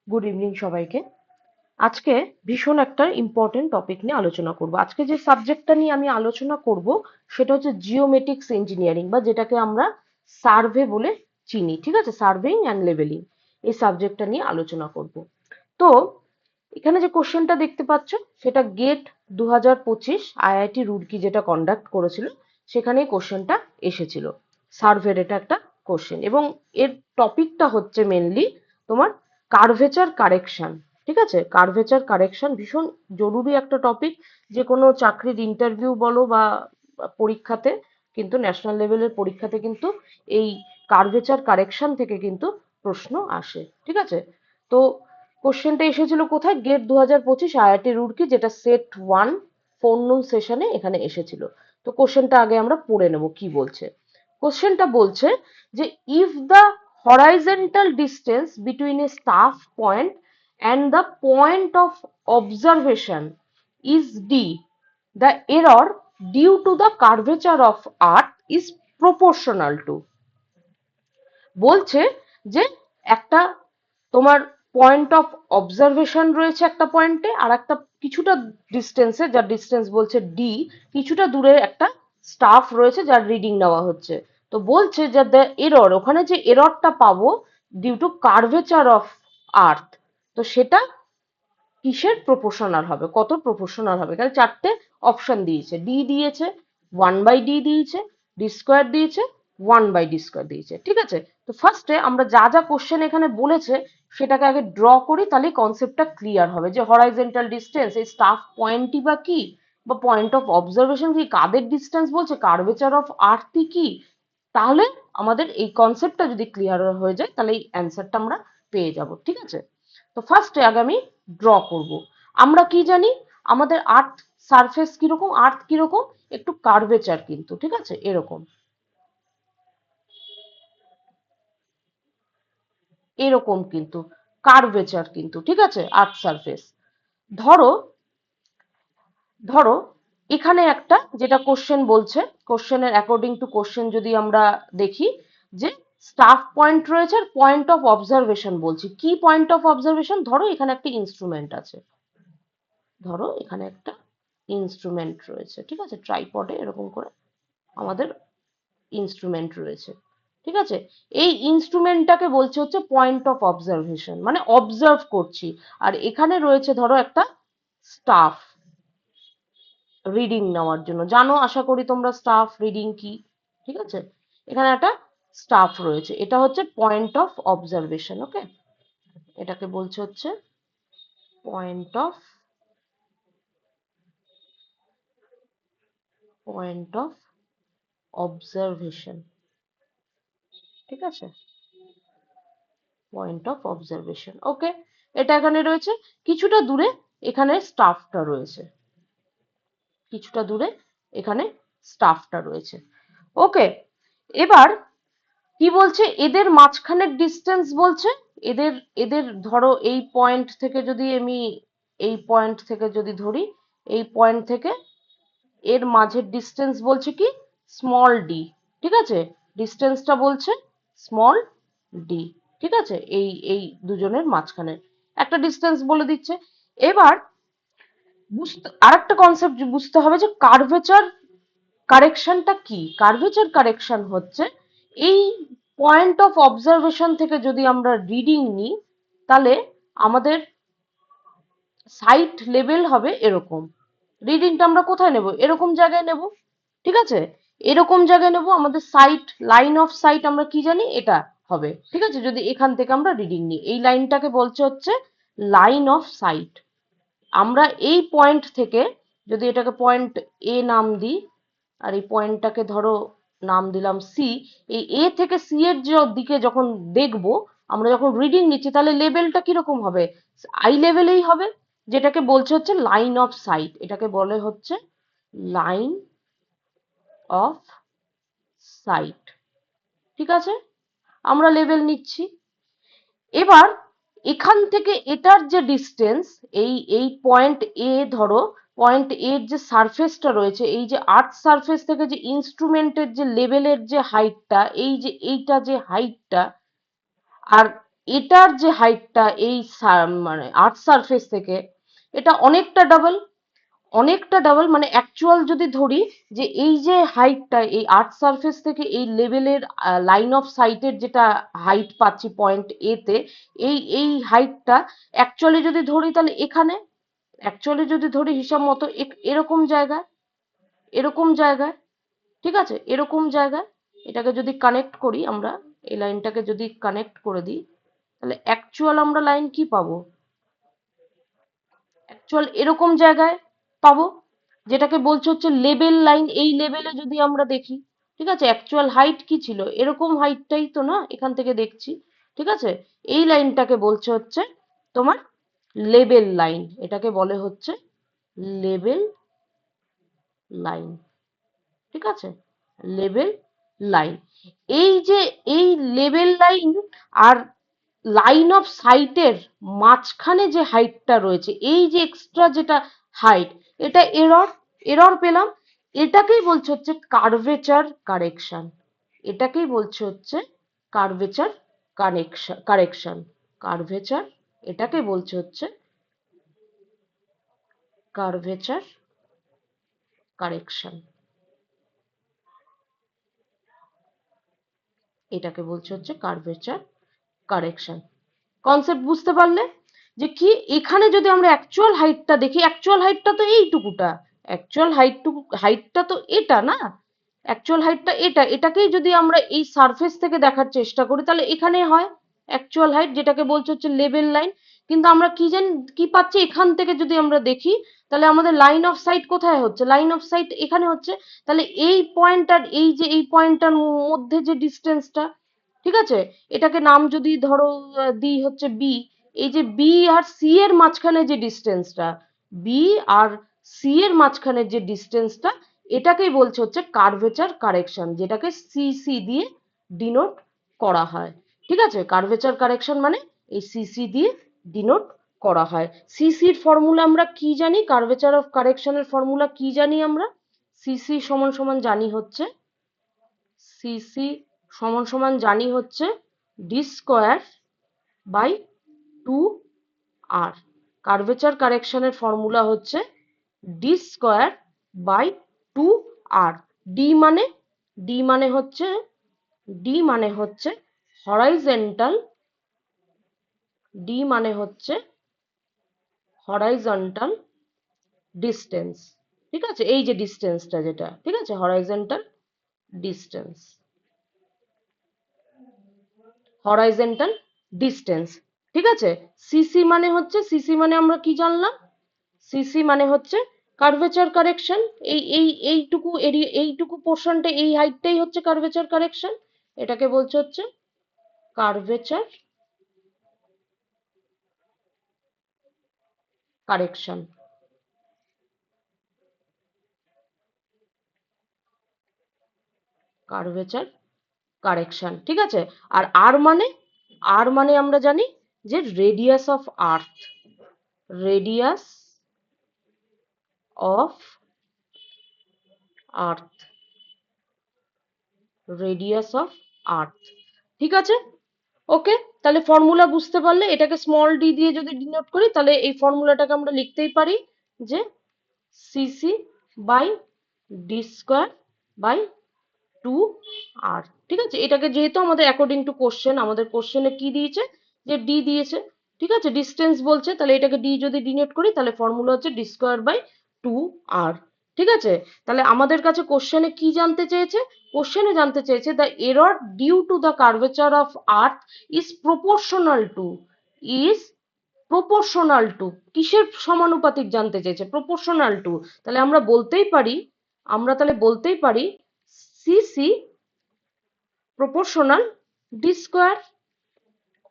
Good evening সবাইকে। আজকে ভীষণ একটা ইম্পর্টেন্ট টপিক নিয়ে আলোচনা করব। আজকে যে সাবজেক্টটা নিয়ে আমি আলোচনা করব সেটা হচ্ছে জিওমেটিক্স ইঞ্জিনিয়ারিং, বা যেটাকে আমরা সার্ভে বলে চিনি। ঠিক আছে, সার্ভেইং অ্যান্ড লেভেলিং, এই সাবজেক্টটা নিয়ে আলোচনা করব। তো এখানে যে কোশ্চেনটা দেখতে পাচ্ছ সেটা গেট 2025 আইআইটি রুড়কি যেটা কন্ডাক্ট করেছিল সেখানে কোশ্চেনটা এসেছিল। সার্ভের এটা একটা কোশ্চেন, এবং এর টপিকটা হচ্ছে মেনলি তোমার কার্ভেচার কারেকশন। ঠিক আছে, কার্ভেচার কারেকশন ভীষণ জরুরি একটা টপিক। যে কোনো চাকরির ইন্টারভিউ বলো বা পরীক্ষাতে, কিন্তু ন্যাশনাল লেভেলের পরীক্ষাতে কিন্তু এই কার্ভেচার কারেকশন থেকে কিন্তু প্রশ্ন আসে। ঠিক আছে, তো কোশ্চেনটা এসেছিল কোথায়? গেট 2025 আইআইটি রুড়কি, যেটা সেট 1 ফোরনুন সেশনে এখানে এসেছিল। তো কোশ্চেনটা আগে আমরা পড়ে নেব কি বলছে। কোশ্চেনটা বলছে যে if the horizontal distance between a staff point and the point of observation is d, the error due to the curvature of earth is proportional to। বলছে যে একটা তোমার পয়েন্ট অফ অবজারভেশন রয়েছে একটা পয়েন্টে, আর একটা কিছুটা ডিস্টেন্সে, যার ডিস্টেন্স বলছে ডি, কিছুটা দূরে একটা স্টাফ রয়েছে যার রিডিং নেওয়া হচ্ছে। তো বলছে যে দ্য এরর, ওখানে যে এররটা পাবো due to curvature of earth, তো সেটা কিসের প্রপোর্শনাল হবে, কত প্রপোর্শনাল হবে। এখানে চারটে অপশন দিয়েছে, ডি দিয়েছে, 1/d দিয়েছে, ডি স্কোয়ার দিয়েছে, 1/d স্কোয়ার দিয়েছে। ঠিক আছে, তো ফার্স্টে আমরা যা যা কোশ্চেন এখানে বলেছে সেটাকে আগে ড্র করি, তাহলে কনসেপ্টটা ক্লিয়ার হবে। যে হরাইজন্টাল ডিস্টেন্স, এই স্টাফ পয়েন্টই বা কি, বা পয়েন্ট অফ অবজারভেশন কি, কাদের ডিস্টেন্স বলছে, কার্ভেচার অফ আর্থই কি। তাহলে আমাদের এই কনসেপ্টটা যদি ক্লিয়ার হয়ে যায় তাহলে এই অ্যান্সারটা আমরা পেয়ে যাব। ঠিক আছে, তো ফার্স্টে আগে আমি ড্র করব। আমরা কি জানি, আমাদের আর্থ সারফেস কিরকম, আর্থ কিরকম, একটু কার্ভেচার কিন্তু। ঠিক আছে, এরকম এরকম কিন্তু কার্ভেচার কিন্তু। ঠিক আছে, আর্থ সারফেস। ধরো ধরো এখানে একটা যেটা কোশ্চেন বলছে, কোশ্চেনের অ্যাকর্ডিং টু কোশ্চেন যদি আমরা দেখি, যে স্টাফ পয়েন্ট রয়েছে আর পয়েন্ট অফ অবজারভেশন বলছি। কি পয়েন্ট অফ অবজারভেশন? ধরো এখানে একটা ইনস্ট্রুমেন্ট আছে, ধরো এখানে একটা ইনস্ট্রুমেন্ট রয়েছে। ঠিক আছে, ট্রাইপডে এরকম করে আমাদের ইনস্ট্রুমেন্ট রয়েছে। ঠিক আছে, এই ইনস্ট্রুমেন্টটাকে বলছে হচ্ছে পয়েন্ট অফ অবজারভেশন, মানে অবজার্ভ করছি। আর এখানে রয়েছে ধরো একটা স্টাফ রিডিং নেওয়ার জন্য। জানো আশা করি তোমরা স্টাফ রিডিং কি। ঠিক আছে, এখানে একটা স্টাফ রয়েছে, এটা হচ্ছে পয়েন্ট অফ অবজারভেশন। ওকে, এটাকে বলছে হচ্ছে পয়েন্ট অফ অবজারভেশন। ঠিক আছে, পয়েন্ট অফ অবজারভেশন। ওকে, এটা এখানে রয়েছে। কিছুটা দূরে এখানে স্টাফটা রয়েছে, কিছুটা দূরে এখানে স্টাফটা রয়েছে। ওকে, এবার কি বলছে, এদের মাঝখানের ডিস্টেন্স বলছে। এদের এদের ধরো এই পয়েন্ট থেকে যদি আমি, এই পয়েন্ট থেকে যদি ধরি, এই পয়েন্ট থেকে এর মাঝের ডিস্টেন্স বলছে কি, স্মল ডি। ঠিক আছে, ডিস্টেন্সটা বলছে স্মল ডি। ঠিক আছে, এই এই দুজনের মাঝখানে একটা ডিস্টেন্স বলে দিচ্ছে। এবার আরেকটা কনসেপ্ট বুঝতে হবে যে কার্ভেচার কারেকশনটা কি। কার্ভেচার কারেকশন হচ্ছে এই পয়েন্ট অফ অবজারভেশন থেকে যদি আমরা রিডিং নিই, তাহলে আমাদের সাইট লেভেল হবে এরকম। রিডিংটা আমরা কোথায় নেব? এরকম জায়গায় নেব। ঠিক আছে, এরকম জায়গায় নেব। আমাদের সাইট, লাইন অফ সাইট আমরা কি জানি, এটা হবে। ঠিক আছে, যদি এখান থেকে আমরা রিডিং নিই, এই লাইনটাকে বলছে হচ্ছে লাইন অফ সাইট। আমরা এই পয়েন্ট থেকে যদি এটাকে পয়েন্ট এ নাম দিই, আর এই পয়েন্টটাকে ধরো নাম দিলাম সি, এই এ থেকে সি এর যে দিকে যখন দেখব, আমরা যখন রিডিং নিচ্ছি, তাহলে লেভেলটা কিরকম হবে? আই লেভেলেই হবে, যেটাকে বলছে হচ্ছে লাইন অফ সাইট। এটাকে বলে হচ্ছে লাইন অফ সাইট। ঠিক আছে, আমরা লেভেল নিচ্ছি। এবার এখান থেকে এটার যে ডিস্টেন্স, এই এই পয়েন্ট এ, ধরো পয়েন্ট এর যে সারফেসটা রয়েছে, এই যে আর্থ সারফেস থেকে যে ইনস্ট্রুমেন্টের যে লেভেলের যে হাইটটা, এই যে এইটা যে হাইটটা, আর এটার যে হাইটটা এই মানে আর্থ সারফেস থেকে এটা অনেকটা ডাবল মানে অ্যাকচুয়াল যদি ধরি যে এই যে হাইটটা এই আর্থ সারফেস থেকে এই লেভেলের লাইন অফ সাইটের যেটা হাইট পাচ্ছি পয়েন্ট এ তে এই হাইটটা অ্যাকচুয়ালি যদি ধরি তাহলে এখানে অ্যাকচুয়ালি যদি ধরি হিসাব মতো এরকম জায়গায় ঠিক আছে এরকম জায়গায় এটাকে যদি কানেক্ট করি আমরা এই লাইনটাকে যদি কানেক্ট করে দিই তাহলে অ্যাকচুয়াল আমরা লাইন কি পাবো অ্যাকচুয়াল এরকম জায়গায় পাবো যেটাকে বলছে হচ্ছে লেবেল লাইন এই লেভেলে যদি আমরা দেখি ঠিক আছে অ্যাকচুয়াল হাইট কি ছিল এরকম হাইটটাই তো না এখান থেকে দেখছি ঠিক আছে এই লাইনটাকে বলছে হচ্ছে তোমার লেবেল লাইন এটাকে বলে হচ্ছে লেবেল লাইন ঠিক আছে লেবেল লাইন এই যে এই লেবেল লাইন আর লাইন অফ সাইটের মাঝখানে যে হাইটটা রয়েছে এই যে এক্সট্রা যেটা হাইট এটা এরর পেলাম এটাকেই বলছে হচ্ছে কার্ভেচার কারেকশন এটাকেই বলছে হচ্ছে কার্ভেচার কারেকশন কার্ভেচার এটাকে বলছে হচ্ছে কার্ভেচার কারেকশন এটাকে বলছে হচ্ছে কার্ভেচার কারেকশন কনসেপ্ট বুঝতে পারলে যে কি এখানে যদি আমরা অ্যাকচুয়াল হাইটটা দেখি অ্যাকচুয়াল হাইটটা তো এইটুকুটা অ্যাকচুয়াল হাইটটা তো এটা না অ্যাকচুয়াল হাইটটা এটাকেই যদি আমরা এই সারফেস থেকে দেখার চেষ্টা করি তাহলে এখানে হয় অ্যাকচুয়াল হাইট যেটাকে বলছে হচ্ছে লেভেল লাইন কিন্তু আমরা কি পাচ্ছি এখান থেকে যদি আমরা দেখি তাহলে আমাদের লাইন অফ সাইট কোথায় হচ্ছে লাইন অফ সাইট এখানে হচ্ছে তাহলে এই পয়েন্ট আর এই যে এই পয়েন্টটার মধ্যে যে ডিস্টেন্সটা ঠিক আছে এটাকে নাম যদি ধরো দিই হচ্ছে বি এই যে বি আর সি এর মাঝখানে যে ডিস্টেন্সটা বি আর সি এর মাঝখানে যে ডিস্টেন্সটা এটাকেই বলছে হচ্ছে কার্ভেচার কারেকশন যেটাকে সিসি দিয়ে ডিনোট করা হয় ঠিক আছে কার্ভেচার কারেকশন মানে এই সিসি দিয়ে ডিনোট করা হয় সিসির ফর্মুলা আমরা কি জানি কার্ভেচার অফ কারেকশনের ফর্মুলা কি জানি আমরা সিসি সমান সমান জানি হচ্ছে সিসি সমান সমান জানি হচ্ছে D square by 2r curvature কারেকশনের ফর্মুলা হচ্ছে D square by 2r D মানে হচ্ছে হরাইজন্টাল ডিস্টেন্স ঠিক আছে এই যে ডিস্টেন্সটা যেটা ঠিক আছে হরাইজন্টাল ডিস্টেন্স ঠিক আছে সিসি মানে আমরা কি জানলাম সিসি মানে হচ্ছে কার্ভেচার কারেকশন এইটুকু পোর্শনটা এই হাইটটাই হচ্ছে কার্ভেচার কারেকশন এটাকে বলছে হচ্ছে কার্ভেচার কারেকশন কার্ভেচার কারেকশন ঠিক আছে আর আর মানে আমরা জানি যে radius of earth radius of earth radius of earth ঠিক আছে ওকে তাহলে ফর্মুলা বুঝতে পারলে এটাকে স্মল ডি দিয়ে যদি ডিনোট করি তাহলে এই ফর্মুলাটাকে আমরা লিখতেই পারি যে CC by D square by 2r ঠিক আছে এটাকে যেহেতু আমাদের অ্যাকর্ডিং টু কোশ্চেন আমাদের কোশ্চেনে কি দিয়েছে যে ডি দিয়েছে ঠিক আছে ডিস্টেন্স বলছে তাহলে এটাকে ডি যদি ডিনোট করি তাহলে ফর্মুলা হচ্ছে ডি স্কোয়ার বাই 2r ঠিক আছে তাহলে আমাদের কাছে কোশ্চেনে কি জানতে চেয়েছে কোশ্চেনে জানতে চেয়েছে the error due to the curvature of earth is proportional to কিসের সমানুপাতিক জানতে চেয়েছে প্রপোর্শনাল টু তাহলে আমরা বলতেই পারি CC proportional D square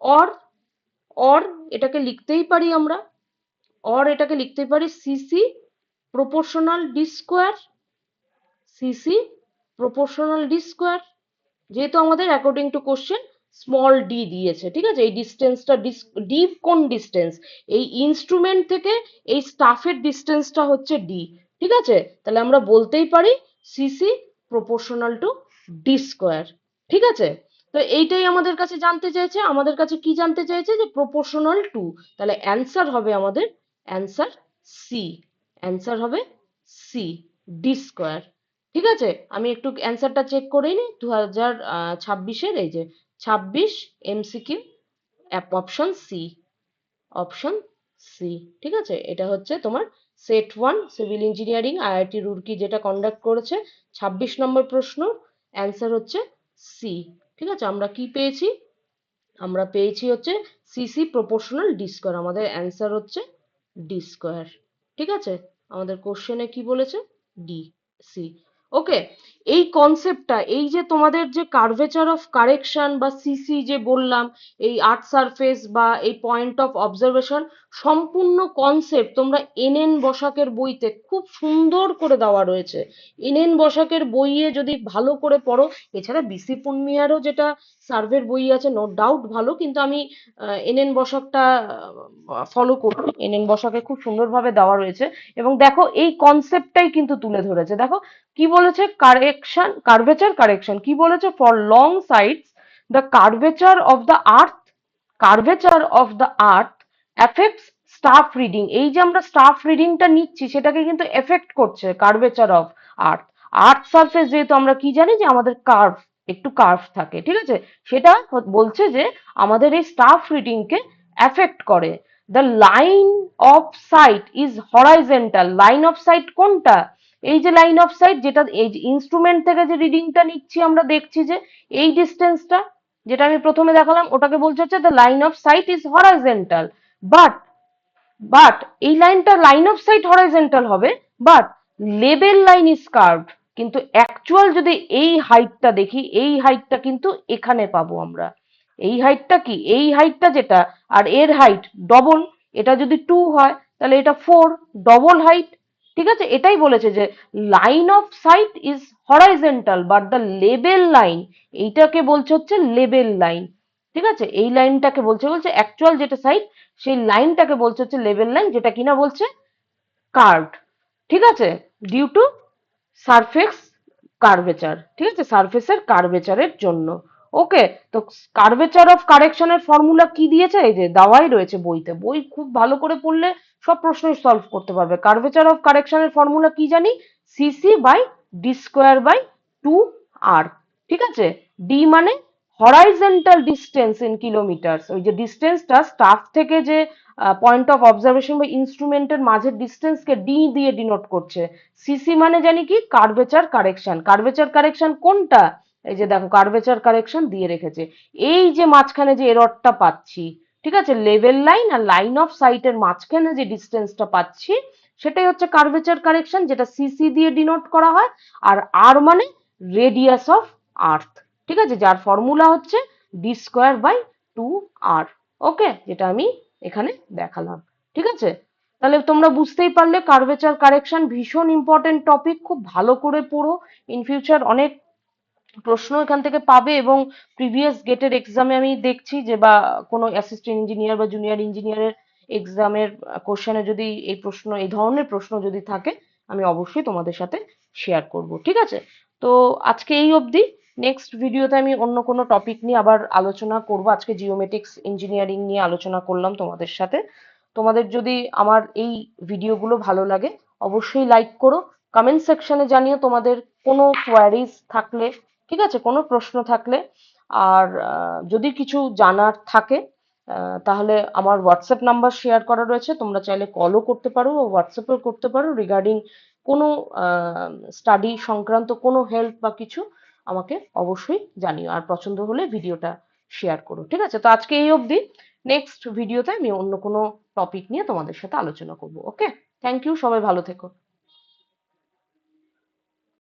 or এটাকে লিখতেই পারি সিসি প্রপোর্শনাল ডি স্কোয়ার যেহেতু আমাদের according to question small D দিয়েছে ঠিক আছে এই ডিস্টেন্সটা ডি কোন ডিস্টেন্স এই ইনস্ট্রুমেন্ট থেকে এই স্টাফের ডিস্টেন্সটা হচ্ছে ডি ঠিক আছে তাহলে আমরা বলতেই পারি CC proportional to D square ঠিক আছে তো এইটাই আমাদের কাছে জানতে চাইছে, আমাদের কাছে কি জানতে চাইছে যে প্রপোর্শনাল টু, তাহলে অ্যান্সার হবে আমাদের অ্যান্সার সি, অ্যান্সার হবে সি, ডি স্কোয়ার। ঠিক আছে, আমি একটু অ্যান্সারটা চেক করে নিই। 2026-এর এই যে 26 MCQ, option C, option C. ঠিক আছে, এটা হচ্ছে তোমার set 1 civil engineering IIT Roorkee যেটা কন্ডাক্ট করেছে, 26 নম্বর প্রশ্ন, অ্যান্সার হচ্ছে সি। ঠিক আছে, আমরা কি পেয়েছি? আমরা পেয়েছি হচ্ছে সিসি প্রপোর্শনাল ডি স্কোয়ার, আমাদের অ্যান্সার হচ্ছে ডি স্কোয়ার। ঠিক আছে, আমাদের কোশ্চেনে কি বলেছে? D, C. ওকে, এই কনসেপ্টটা, এই যে তোমাদের যে কার্ভেচার অফ কারেকশন বা সিসি যে বললাম, এই আর্থ সারফেস বা এই পয়েন্ট অফ অবজারভেশন, সম্পূর্ণ কনসেপ্ট তোমরা এনএন বসাকের বইতে খুব সুন্দর করে দেওয়া রয়েছে। এনএন বসাকের বইয়ে যদি ভালো করে পড়ো, এছাড়া বিসি পুন্নিয়ারও যেটা সার্ভের বই আছে নো ডাউট ভালো, কিন্তু আমি এনএন বসাকটা ফলো করি, এনএন বসাকে খুব সুন্দরভাবে দেওয়া রয়েছে। এবং দেখো এই কনসেপ্টটাই কিন্তু তুলে ধরেছে। দেখো কি বলেছে, কারেকশন, কার্ভেচার কারেকশন কি বলেছে, for long sides the curvature of the earth, curvature of the earth effects staff reading. এই যে আমরা স্টাফ রিডিংটা নিচ্ছি সেটাকে কিন্তু এফেক্ট করছে curvature of earth. Earth surface যেহেতু আমরা কি জানি যে আমাদের কার্ভ, একটু কার্ভ থাকে, ঠিক আছে, সেটা বলছে যে আমাদের এই স্টাফ রিডিংকে এফেক্ট করে। The line of sight is horizontal, line of sight কোনটা? এই যে লাইন অফ সাইট, যেটা এই ইনস্ট্রুমেন্ট থেকে যে রিডিংটা নিচ্ছি আমরা দেখছি যে এই ডিস্টেন্সটা, যেটা আমি প্রথমে দেখালাম, ওটাকে বলছে হচ্ছে the line of sight is horizontal. But but এই লাইনটা লাইন অফ সাইট হরাইজেন্টাল হবে, but label line is curved. কিন্তু অ্যাকচুয়াল যদি এই হাইটটা দেখি, এই হাইটটা কিন্তু এখানে পাবো আমরা। এই হাইটটা কি, এই হাইটটা যেটা, আর এর হাইট ডবল, এটা যদি 2 হয় তাহলে এটা 4, ডবল হাইট। ঠিক আছে, এটাই বলেছে যে line of sight is horizontal but the label line, এইটাকে বলছে হচ্ছে লেবেল লাইন। ঠিক আছে, এই লাইনটাকে বলছে বলছে অ্যাকচুয়াল যেটা সাইড, সেই লাইনটাকে বলছে হচ্ছে লেভেল লাইন, যেটা কিনা বলছে কার্ভড। ঠিক আছে, ডিউ টু সারফেস কার্ভেচার। ঠিক আছে, সারফেসের কার্ভেচারের জন্য। ওকে, তো কার্ভেচার অফ কারেকশনের ফর্মুলা কি দিয়েছে, এই যে দেওয়াই রয়েছে বইতে, বই খুব ভালো করে পড়লে সব প্রশ্নই সলভ করতে পারবে। কার্ভেচার অফ কারেকশনের ফর্মুলা কি জানি, CC by D square by 2 R. ঠিক আছে, ডি মানে হরাইজেন্টাল ডিস্টেন্স ইন কিলোমিটার, ওই যে ডিস্টেন্সটা স্টাফ থেকে যে পয়েন্ট অফ অবজারভেশন বা ইনস্ট্রুমেন্টের মাঝের ডিস্টেন্সকে ডি দিয়ে ডিনোট করছে। সিসি মানে জানি কি, কার্ভেচার কারেকশন। কার্ভেচার কারেকশন কোনটা, এই যে দেখো কার্ভেচার কারেকশন দিয়ে রেখেছে, এই যে মাঝখানে যে এররটা পাচ্ছি, ঠিক আছে, লেভেল লাইন আর লাইন অফ সাইটের মাঝখানে যে ডিস্টেন্সটা পাচ্ছি, সেটাই হচ্ছে কার্ভেচার কারেকশন, যেটা সিসি দিয়ে ডিনোট করা হয়। আর আর মানে রেডিয়াস অফ আর্থ। ঠিক আছে, যার ফর্মুলা হচ্ছে ডি স্কোয়ার বাই 2 আর। ওকে, যেটা আমি এখানে দেখালাম। ঠিক আছে, তাহলে তোমরা বুঝতেই পারলে কার্ভেচার কারেকশন ভীষণ ইম্পর্টেন্ট টপিক, খুব ভালো করে পড়ো। ইন ফিউচার অনেক প্রশ্ন এখান থেকে পাবে, এবং প্রিভিয়াস গেটের এক্সামে আমি দেখছি যে, বা কোনো অ্যাসিস্ট্যান্ট ইঞ্জিনিয়ার বা জুনিয়র ইঞ্জিনিয়ারের এক্সামের কোশ্চেনে যদি এই প্রশ্ন, এই ধরনের প্রশ্ন যদি থাকে, আমি অবশ্যই তোমাদের সাথে শেয়ার করব। ঠিক আছে, তো আজকে এই অবধি। নেক্সট ভিডিওতে আমি অন্য কোনো টপিক নিয়ে আবার আলোচনা করব। আজকে জিওমেটিক্স ইঞ্জিনিয়ারিং নিয়ে আলোচনা করলাম তোমাদের সাথে। তোমাদের যদি আমার এই ভিডিওগুলো ভালো লাগে, অবশ্যই লাইক করো, কমেন্ট সেকশনে জানিও তোমাদের কোনো কোয়ারিজ থাকলে, ঠিক আছে, কোনো প্রশ্ন থাকলে। আর যদি কিছু জানার থাকে তাহলে আমার হোয়াটসঅ্যাপ নাম্বার শেয়ার করা রয়েছে, তোমরা চাইলে কলও করতে পারো ও হোয়াটসঅ্যাপও করতে পারো, রিগার্ডিং কোনো স্টাডি সংক্রান্ত কোনো হেল্প বা কিছু, আমাকে অবশ্যই জানিও। আর পছন্দ হলে ভিডিওটা শেয়ার করো। ঠিক আছে, তো আজকে এই অবধি। নেক্সট ভিডিওতে আমি অন্য কোনো টপিক নিয়ে তোমাদের সাথে আলোচনা করব। ওকে, থ্যাংক ইউ, সবাই ভালো থেকো।